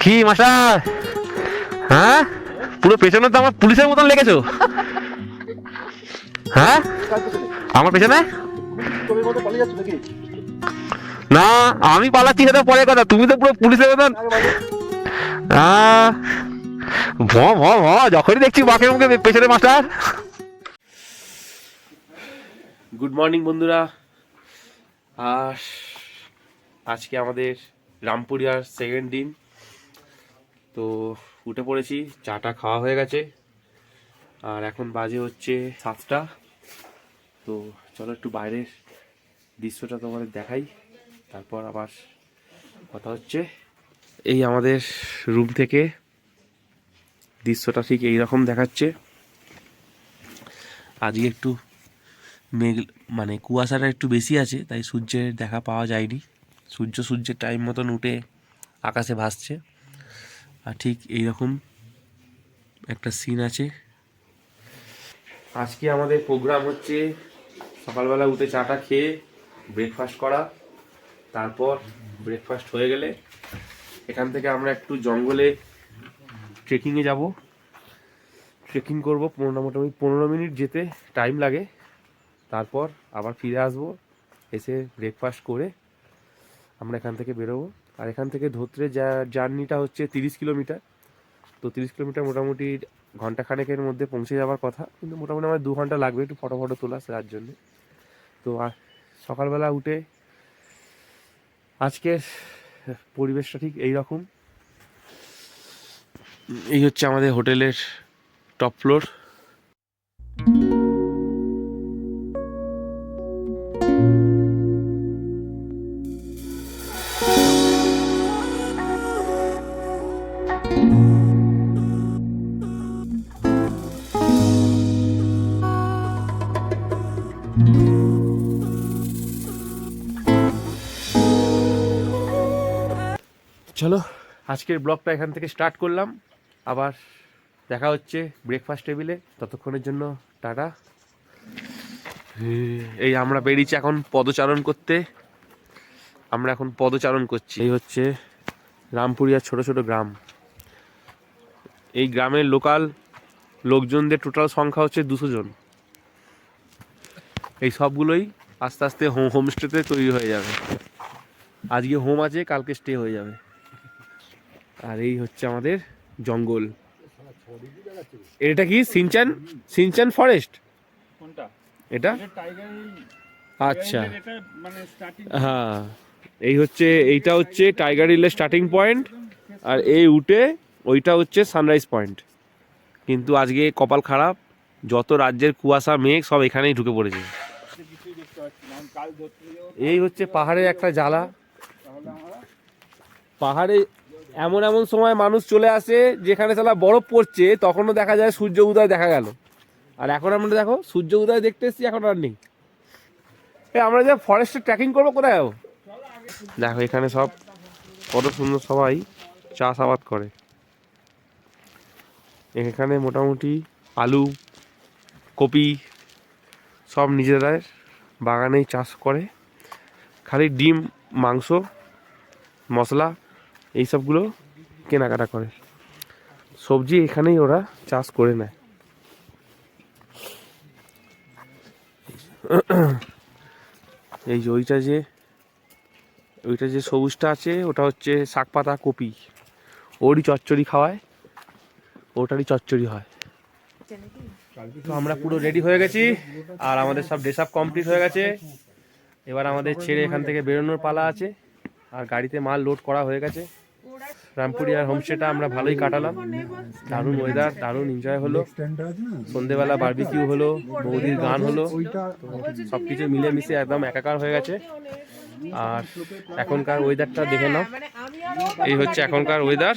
কি মাস্টার, হ্যাঁ পুরো পেছনে তো আমার পুলিশের মতন লেগেছো। হ্যাঁ আমার পেছনে না, আমি পালাচ্ছি সেটা পরের কথা, তুমি তো পুরো পুলিশের মতন। ভ ভ ভ যখনই দেখছি বাঁকের মুখে পেছনে মাস্টার। গুড মর্নিং বন্ধুরা, আর আজকে আমাদের রামপুরিয়ার সেকেন্ড দিন। তো উঠে পড়েছি, চাটা খাওয়া হয়ে গেছে, আর এখন বাজে হচ্ছে 7টা। তো চলো একটু বাইরের দৃশ্যটা তোমাদের দেখাই, তারপর আবার কথা হচ্ছে। এই আমাদের রুম থেকে দৃশ্যটা ঠিক এইরকম দেখাচ্ছে। আজকে একটু মেঘ মানে কুয়াশাটা একটু বেশি আছে, তাই সূর্যের দেখা পাওয়া যায়নি। সূর্যের টাইম মতন উঠে আকাশে ভাসছে, আর ঠিক এইরকম একটা সিন আছে। আজকে আমাদের প্রোগ্রাম হচ্ছে সকালবেলা উঠে চাটা খেয়ে ব্রেকফাস্ট করা, তারপর ব্রেকফাস্ট হয়ে গেলে এখান থেকে আমরা একটু জঙ্গলে ট্রেকিংয়ে যাব। ট্রেকিং করবো মোটামুটি 15 মিনিট যেতে টাইম লাগে, তারপর আবার ফিরে আসবো। এসে ব্রেকফাস্ট করে আমরা এখান থেকে বেরোবো। আর এখান থেকে ধরতে জার্নিটা হচ্ছে 30 কিলোমিটার। তো 30 কিলোমিটার মোটামুটি ঘন্টাখানেকের মধ্যে পৌঁছে যাওয়ার কথা, কিন্তু মোটামুটি আমার 2 ঘন্টা লাগবে একটু ফটো তোলা তার জন্যে। তো আর সকালবেলা উঠে আজকের পরিবেশটা ঠিক এইরকম। এই হচ্ছে আমাদের হোটেলের টপ ফ্লোর। চলো আজকের ব্লগটা এখান থেকে স্টার্ট করলাম, আবার দেখা হচ্ছে ব্রেকফাস্ট টেবিলে। ততক্ষণের জন্য টাটা। এই আমরা বেরিয়েছি এখন পদচারণ করতে, আমরা এখন পদচারণ করছি। এই হচ্ছে রামপুরিয়ার ছোট ছোট গ্রাম। এই গ্রামের লোকাল লোকজনদের টোটাল সংখ্যা হচ্ছে 200 জন। এই সবগুলোই আস্তে আস্তে হোমস্টেতে তৈরি হয়ে যাবে। আজকে হোম আছে, কালকে স্টে হয়ে যাবে। আর এই হচ্ছে আমাদের জঙ্গল। এটা কি সিনচান ফরেস্ট? এটা আচ্ছা, হ্যাঁ এইটা হচ্ছে টাইগার হিলের স্টার্টিং পয়েন্ট, আর এই উঠে ওইটা হচ্ছে সানরাইজ পয়েন্ট। কিন্তু আজকে কপাল খারাপ, যত রাজ্যের কুয়াশা মেঘ সব এখানেই ঢুকে পড়েছে। এই হচ্ছে পাহাড়ের একটা জ্বালা। পাহাড়ে এমন এমন সময় মানুষ চলে আসে যেখানে সালা বরফ পড়ছে, তখনও দেখা যায় সূর্য উদয় দেখা গেল। আর এখন আমরা দেখো সূর্য উদয় দেখতে এসেছি, এখন আর নেই। আমরা যে ফরেস্টে ট্রেকিং করবো, কোথায় যাবো? দেখো এখানে সব কত সুন্দর, সবাই চাষাবাদ করে। এখানে মোটামুটি আলু, কপি সব নিজেদের বাগানেই চাষ করে। খালি ডিম, মাংস, মশলা এইসবগুলো কেনাকাটা করে। সবজি এখানেই ওরা চাষ করে নেয়। এই যে ওইটা যে সবুজটা আছে, ওটা হচ্ছে শাক পাতা কপি। ওরই চচ্চড়ি খাওয়ায়, ওটারই চচ্চড়ি হয়। তো আমরা পুরো রেডি হয়ে গেছি, আর আমাদের সব ড্রেস আপ কমপ্লিট হয়ে গেছে। এবার আমাদের ছেড়ে এখান থেকে বেরোনোর পালা আছে, আর গাড়িতে মাল লোড করা হয়ে গেছে। রামপুরিয়ার হোমস্টেটা আমরা ভালোই কাটালাম, দারুণ ওয়েদার, দারুণ এনজয় হলো। সন্ধেবেলা বারবিকিউ হলো, বৌদির গান হলো, সবকিছু মিলেমিশে একদম একাকার হয়ে গেছে। আর এখনকার ওয়েদারটা দেখে নাও, এই হচ্ছে এখনকার ওয়েদার।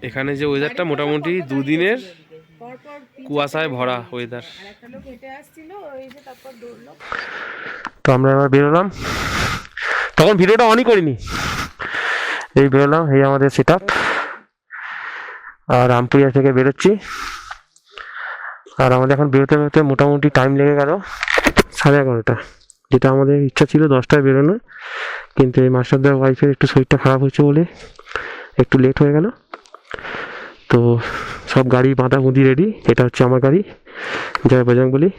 এখানে যে ওয়েদারটা মোটামুটি দুদিনের কুয়াশায় ভরা ওয়েদার। তো আমরা এবার বেরোলাম, তখন ভিডিওটা অনই করিনি। এই বেরোলাম, এই আমাদের সেট আপ। আর রামপুরিয়া থেকে বেরোচ্ছি, আর আমাদের এখন বেরোতে মোটামুটি টাইম লেগে গেল 11:30। যেটা আমাদের ইচ্ছা ছিল 10টায় বেরোনো, কিন্তু এই মাস্টারদার ওয়াইফের একটু শরীরটা খারাপ হয়েছে বলে একটু লেট হয়ে গেল। তো সব গাড়ি বাঁধা বুঁধি রেডি, এটা হচ্ছে আমার গাড়ি, জয় বজরংবলী।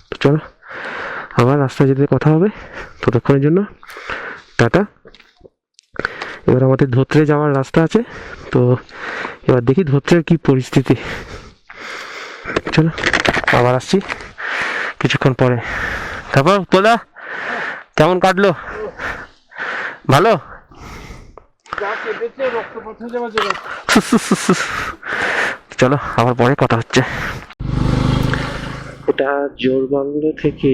তো চলো আবার রাস্তায় যেতে কথা হবে, ততক্ষণের জন্য টাটা। এবার আমাদের ধোত্রে যাওয়ার রাস্তা আছে, তো এবার দেখি ধোত্রের কি পরিস্থিতি। চলো আবার আসছি কিছুক্ষণ পরে। তারপর তোলা কেমন কাটলো? ভালো? চলো আবার পরে কথা হচ্ছে। এটা জোরবাংলো থেকে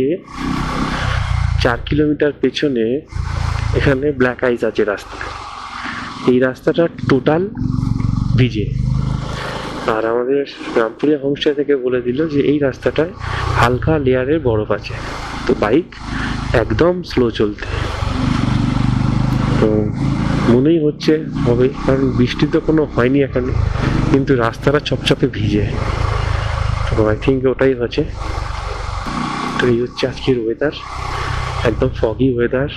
4 কিলোমিটার পেছনে এখানে ব্ল্যাক আইস আছে রাস্তা। এই রাস্তাটা টোটাল ভিজে। আর আমাদের রামপুরিয়া হোমস্টে থেকে বলে দিল যে এই রাস্তাটায় হালকা লেয়ারের বরফ আছে, তো বাইক একদম স্লো চলতে। তো মনেই হচ্ছে হবে, কারণ বৃষ্টি তো কোনো হয়নি এখানে, কিন্তু রাস্তাটা চপচপে ভিজে। তো আই থিঙ্ক ওটাই হচ্ছে। তো এই হচ্ছে আজকের ওয়েদার, একদম ফগি ওয়েদার।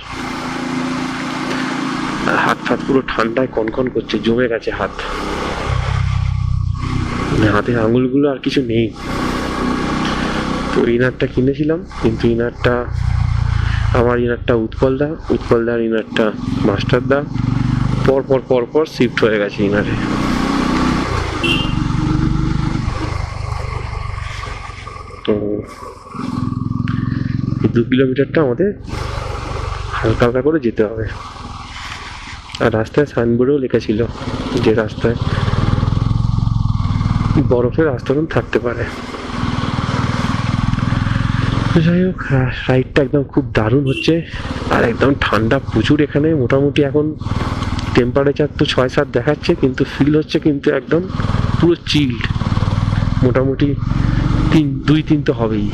হাত ফাত পুরো ঠান্ডায় কনকন করছে, জমে গেছে হাত, হাতের আঙুলগুলো আর কিছু নেই। তো ইনারটা কিনেছিলাম, কিন্তু ইনারটা আমার ইনারটা উৎপলদার ইনারটা মাস্টারদা পর শিফট হয়ে গেছে ইনারে। তো এই 2 কিলোমিটারটা আমাদের হালকা হালকা করে যেতে হবে। আর রাস্তায় সাইনবোর্ডেও লেখা ছিল যে রাস্তায় বরফের আস্তরণ থাকতে পারে। যাই হোক, রাইডটা একদম খুব দারুণ হচ্ছে, আর একদম ঠান্ডা প্রচুর এখানে। মোটামুটি এখন টেম্পারেচার তো 6-7 দেখাচ্ছে, কিন্তু ফিল হচ্ছে কিন্তু একদম পুরো চিল্ড। মোটামুটি 2-3 তো হবেই,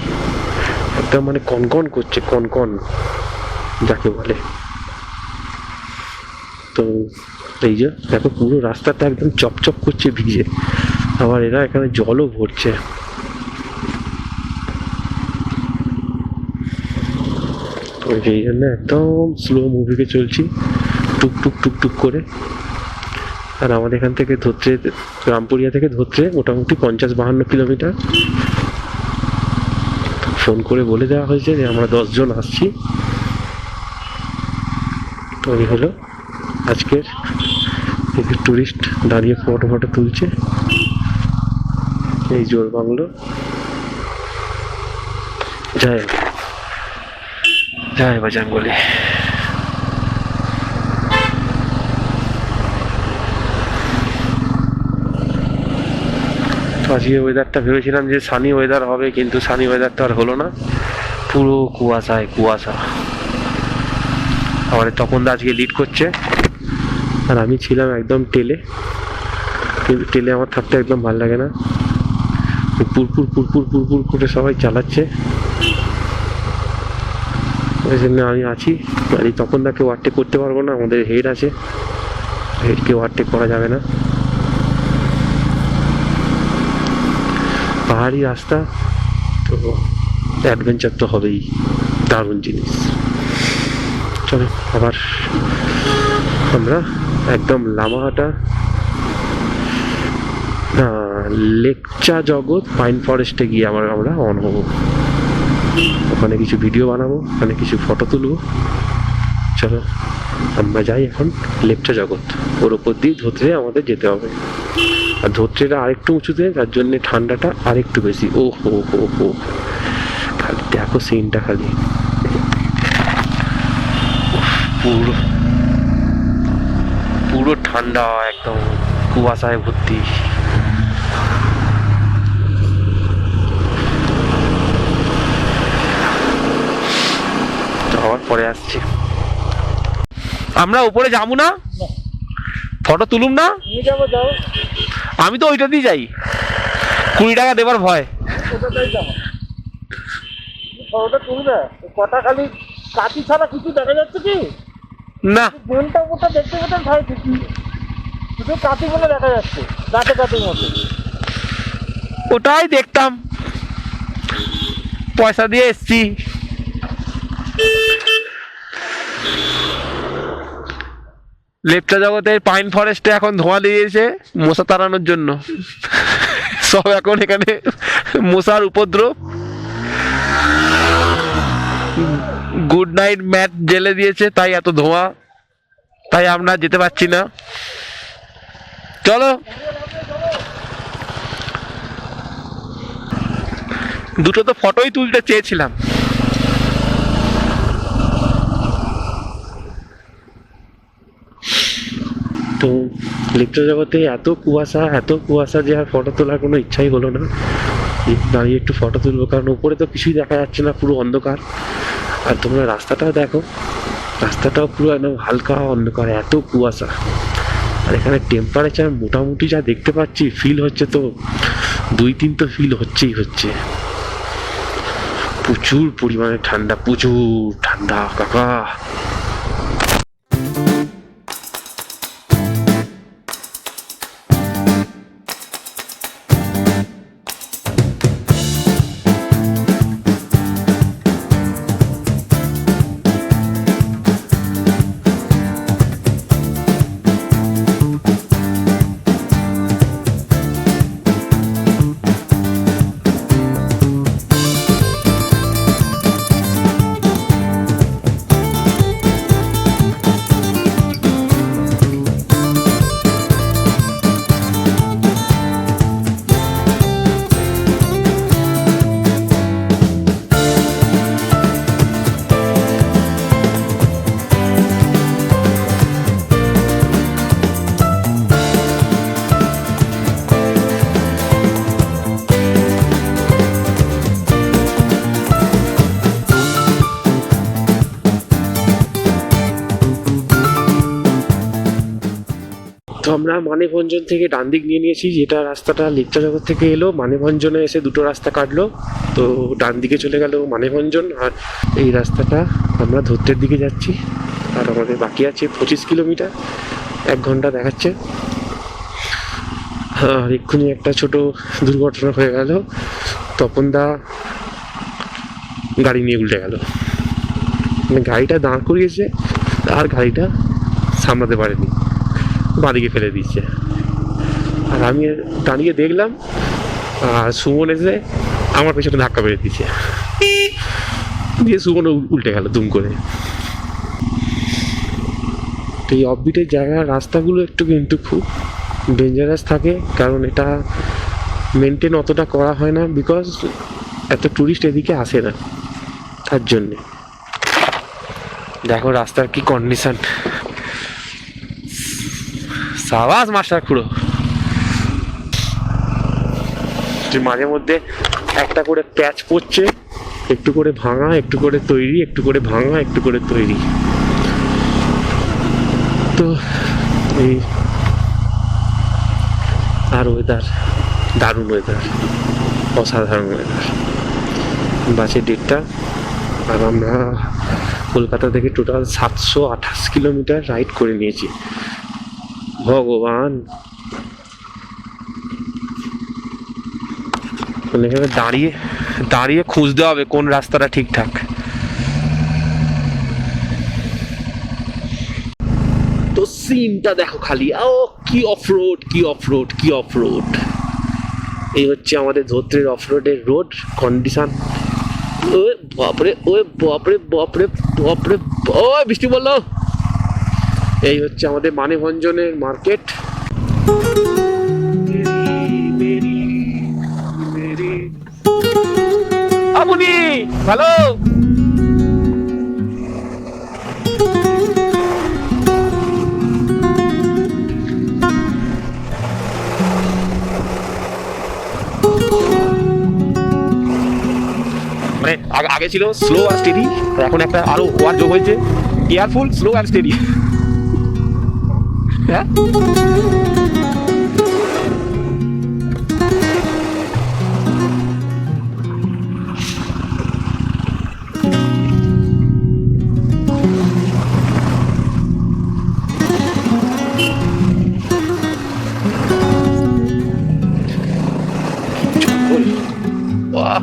একদম মানে কনকন করছে, কনকন যাকে বলে। তো এই যে দেখো পুরো রাস্তাটা একদম চপচপ করছে ভিজে, আবার এরা এখানে জলও ভরছে। তো এই জন্য একদম স্লো মুভিকে চলছি, টুকটুক টুকটুক করে। আর আমাদের এখান থেকে ধোত্রে, রামপুরিয়া থেকে ধোত্রে মোটামুটি 50-52 কিলোমিটার। ফোন করে বলে দেওয়া হয়েছে যে আমরা 10 জন আসছি। তো এই হলো আজকের টুরিস্ট দাঁড়িয়ে ফটো তুলছে এই জোরবাংলো। জয় বজরংবলী। আজকে ওয়েদারটা ভেবেছিলাম যে সানি ওয়েদার হবে, কিন্তু সানি ওয়েদারটা আর হলো না, পুরো কুয়াশা। আমাদের তপনদা আজকে লিড করছে, আর আমি ছিলাম একদম টেলে। কিন্তু টেলে আমার থাকতে একদম ভালো লাগে না, পুরপুর করে সবাই চালাচ্ছে, ওই জন্য আমি আছি। আর এই তপনদাকে ওভারটেক করতে পারবো না, আমাদের হেড আছে, হেডকে ওভারটেক করা যাবে না। পাহাড়ি রাস্তা তো অ্যাডভেঞ্চার তো হবেই, দারুণ জিনিস। চলো আবার আমরা একদম লামাহাটা লেকচা জগৎ পাইন ফরেস্টে গিয়ে আমরা অন হবো। ওখানে কিছু ভিডিও বানাবো, ওখানে কিছু ফটো তুলবো। চলো আমরা যাই এখন লেকচা জগৎ, ওর ওপর দিয়ে ধোত্রে আমাদের যেতে হবে। আর ধোত্রেটা আরেকটু উঁচুতে, তার জন্য ঠান্ডাটা আরেকটু বেশি। ও হো খালি দেখো সিনটা, খালি পুরো ঠান্ডা, একদম কুয়াশায় ভর্তি। আবার পরে আসছি। আমরা উপরে যাবো না, ফটো তুলুম না, আমি তো ওইটা দিয়ে যাই, 20 টাকা দেবার ভয়। কথা খালি কাটি ছাড়া কিছু দেখা যাচ্ছে কি না? মনটা মোটা দেখতে পেতেন ভাই, শুধু কাটি বলে দেখা যাচ্ছে, কাটির মতো। ওটাই দেখতাম, পয়সা দিয়ে এসছি। লেপচা জগতের পাইন ফরেস্টে এখন ধোঁয়া দিয়েছে মশা তাড়ানোর জন্য। সব এখন এখানে মশার উপদ্রব। গুড নাইট ম্যাট জেলে দিয়েছে, তাই এত ধোঁয়া, তাই আমরা যেতে পারছি না। চলো, দুটো তো ফটোই তুলতে চেয়েছিলাম। তো লেপচা জগতে এত কুয়াশা যে আর ফটো তোলার কোনো ইচ্ছাই হলো না। দাঁড়িয়ে একটু ফটো তুলবো, কারণ উপরে তো কিছুই দেখা যাচ্ছে না, পুরো অন্ধকার। আর তোমরা রাস্তাটাও দেখো, রাস্তাটাও পুরো একদম হালকা অন্ধকার, এত কুয়াশা। আর এখানে টেম্পারেচার মোটামুটি যা দেখতে পাচ্ছি, ফিল হচ্ছে তো 2-3 তো ফিল হচ্ছে। প্রচুর পরিমাণে ঠান্ডা, প্রচুর ঠান্ডা কাকা। তো আমরা মানেভঞ্জন থেকে ডান দিক নিয়ে নিয়েছি, যেটা রাস্তাটা লেপচা জগৎ থেকে এলো, মানেভঞ্জনে এসে দুটো রাস্তা কাটলো, তো ডান দিকে চলে গেল মানেভঞ্জন। আর এই রাস্তাটা আমরা ধত্তের দিকে যাচ্ছি। আর আমাদের বাকি আছে 25 কিলোমিটার, 1 ঘন্টা দেখাচ্ছে। আর এক্ষুনি একটা ছোট দুর্ঘটনা হয়ে গেল, তপনদা গাড়ি নিয়ে উল্টে গেল। মানে গাড়িটা দাঁড় করিয়েছে আর গাড়িটা সামলাতে পারেনি, বাঁদিকে ফেলে দিচ্ছে। আর আমি দাঁড়িয়ে দেখলাম, আর সুমন এসে আমার পেছনে ধাক্কা মেরে দিচ্ছে, দিয়ে সুমন উল্টে গেল দুম করে। তো এই অফবিটের জায়গার রাস্তাগুলো একটু কিন্তু খুব ডেঞ্জারাস থাকে, কারণ এটা মেনটেন অতটা করা হয় না, বিকজ এত টুরিস্ট এদিকে আসে না, তার জন্যে। দেখো রাস্তার কি কন্ডিশন, সাবাস মাস্টার খুঁড়ো। মাঝে মধ্যে একটা করে প্যাচ পড়ছে, একটু করে ভাঙা, একটু করে তৈরি, একটু করে ভাঙা, একটু করে তৈরি। তো এই আর ওয়েদার দারুণ, ওয়েদার অসাধারণ ওয়েদার। বাসে 1:30, আর আমরা কলকাতা থেকে টোটাল 728 কিলোমিটার রাইড করে নিয়েছি। ভগবান, এখানে দাঁড়িয়ে দাঁড়িয়ে খুঁজতে হবে কোন রাস্তাটা ঠিকঠাক। তো সিনটা দেখো খালি, ও কি অফরোড, কি অফরোড, কি অফরোড। এই হচ্ছে আমাদের ধত্রের অফরোডের রোড কন্ডিশন। ওই বাপরে, ওই বাপরে বাপরে বাপরে, ওই বৃষ্টি বললো। এই হচ্ছে আমাদের মানেভঞ্জনের মার্কেট। আপনি ভালো, মানে আগে ছিল স্লো আর স্টেডি, এখন একটা আরো ওয়ার্ড যোগ হয়েছে, কেয়ারফুল, স্লো অ্যান্ড স্টেডি। হ্যাঁ, বাহ,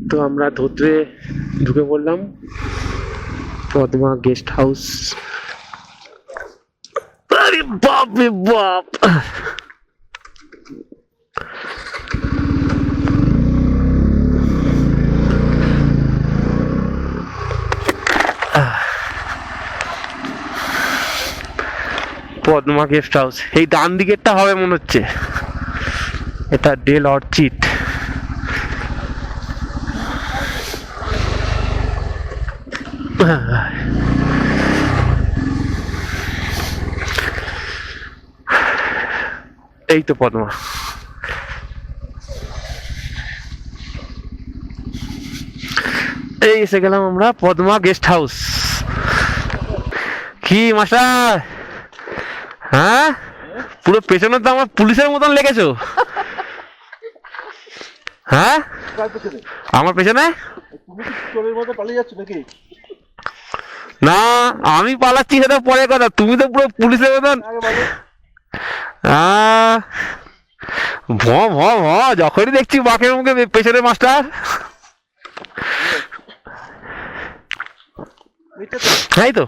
তো আমরা ধোত্রে ঢুকে পড়লাম, পদ্মা গেস্ট হাউস। আরে বাপ রে বাপ, পদ্মা গেস্ট হাউস। এই ডান দিকেরটা হবে মনে হচ্ছে, এটা ডেল অর্চিড। এই তো পদ্মা। এই এসে গেলাম আমরা পদ্মা গেস্ট হাউস। কি মাস্টার, হ্যাঁ পুরো পেছনে তো আমার পুলিশের মতন লেগেছো। হ্যাঁ আমার পেছনে তুমি কি চোরের মতো পালিয়ে যাচ্ছ নাকি? না, আমি পালাচ্ছি সেটা পরে কথা, তুমি তো পুরো পুলিশের মতন। আগে বলো। ভ ভ ভ যখনই দেখছি বাঘের মুখে পেছনে মাস্টার। এইটা তো তাই তো।